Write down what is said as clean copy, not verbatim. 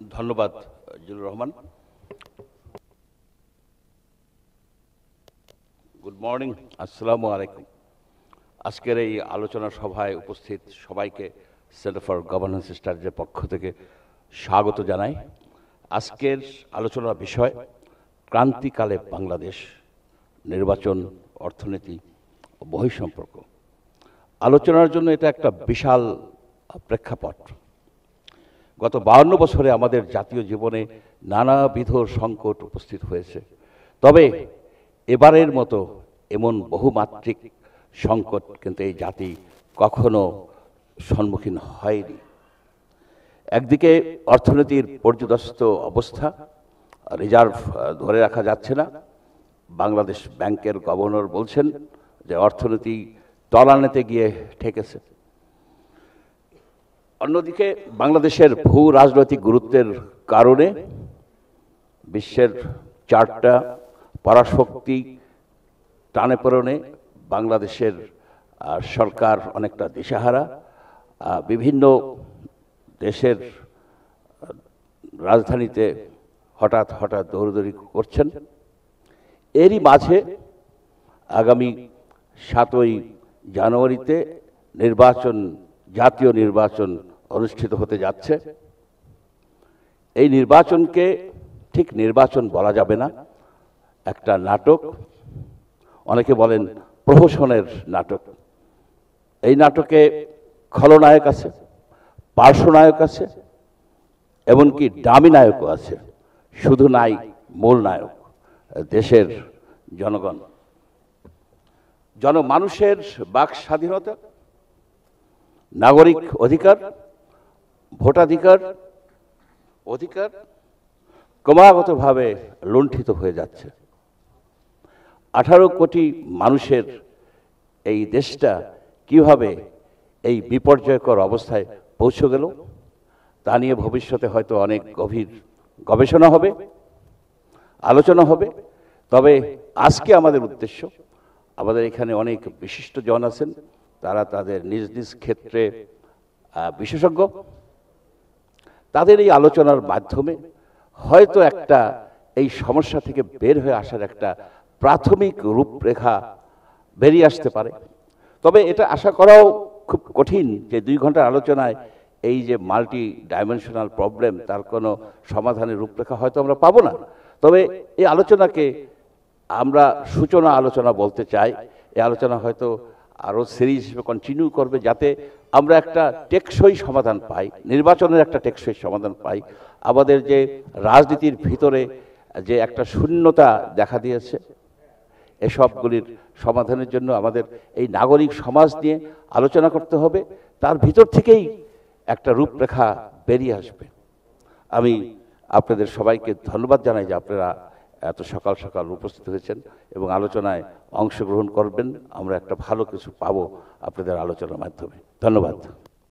ধন্যবাদ Zillur Rahman. Good morning, আসসালামু আলাইকুম। আজকের এই আলোচনা সভায় উপস্থিত সবাইকে সেন্টার ফর গভর্নেন্স স্টাডিজের পক্ষ থেকে স্বাগত জানাই। আজকের আলোচনার বিষয় ক্রান্তিকালে বাংলাদেশ, নির্বাচন, অর্থনীতি ও বহিঃসম্পর্ক। আলোচনার জন্য এটা একটা বিশাল প্রেক্ষাপট। গত 52 বছরে আমাদের জাতীয় জীবনে নানাবিধ সংকট উপস্থিত হয়েছে, তবে এবারের মতো এমন বহুমাত্রিক সংকট কিন্তু এই জাতি কখনো সম্মুখীন হয়নি। একদিকে অর্থনীতির পর্যুদস্ত অবস্থা, রিজার্ভ ধরে রাখা যাচ্ছে না। বাংলাদেশ ব্যাংকের গভর্নর বলছেন যে অর্থনীতি তলানিতে গিয়ে ঠেকেছে। অন্যদিকে বাংলাদেশের ভূ রাজনৈতিক গুরুত্বের কারণে বিশ্বের 4টা পরাশক্তি টানে পড়নে বাংলাদেশের সরকার অনেকটা দিশাহারা। বিভিন্ন দেশের রাজধানীতে হঠাৎ হঠাৎ দৌড়দৌড়ি করছেন। এরই মাঝে আগামী 7ই জানুয়ারিতে জাতীয় নির্বাচন অনুষ্ঠিত হতে যাচ্ছে। এই নির্বাচনকে ঠিক নির্বাচন বলা যাবে না, একটা নাটক। অনেকে বলেন প্রহসনের নাটক। এই নাটকে খলনায়ক আছে, পার্শ্বনায়ক আছে, এমনকি ডামি নায়কও আছে। শুধু নাই মূল নায়ক, দেশের জনগণ। জনমানুষের বাক স্বাধীনতা, নাগরিক অধিকার, ভোটাধিকার ক্রমাগতভাবে লুণ্ঠিত হয়ে যাচ্ছে। 18 কোটি মানুষের এই দেশটা কিভাবে এই বিপর্যয়কর অবস্থায় পৌঁছে গেল তা নিয়ে ভবিষ্যতে হয়তো অনেক গভীর গবেষণা হবে, আলোচনা হবে। তবে আজকে আমাদের উদ্দেশ্য, আমাদের এখানে অনেক বিশিষ্টজন আছেন, তারা তাদের নিজ নিজ ক্ষেত্রে বিশেষজ্ঞ। তাদের এই আলোচনার মাধ্যমে হয়তো একটা এই সমস্যা থেকে বের হয়ে আসার একটা প্রাথমিক রূপরেখা বেরিয়ে আসতে পারে। তবে এটা আশা করাও খুব কঠিন যে 2 ঘন্টার আলোচনায় এই যে মাল্টি ডাইমেনশনাল প্রবলেম, তার কোনো সমাধানের রূপরেখা হয়তো আমরা পাবো না। তবে এই আলোচনাকে আমরা সূচনা আলোচনা বলতে চাই। এই আলোচনা হয়তো আরও সিরিজ হিসেবে কন্টিনিউ করবে, যাতে আমরা একটা টেকসই সমাধান পাই, নির্বাচনের একটা টেকসই সমাধান পাই। আমাদের যে রাজনীতির ভিতরে যে একটা শূন্যতা দেখা দিয়েছে, এসবগুলির সমাধানের জন্য আমাদের এই নাগরিক সমাজ নিয়ে আলোচনা করতে হবে। তার ভিতর থেকেই একটা রূপরেখা বেরিয়ে আসবে। আমি আপনাদের সবাইকে ধন্যবাদ জানাই যে আপনারা এত সকাল সকাল উপস্থিত হয়েছেন এবং আলোচনায় অংশগ্রহণ করবেন। আমরা একটা ভালো কিছু পাবো আপনাদের আলোচনার মাধ্যমে। ধন্যবাদ।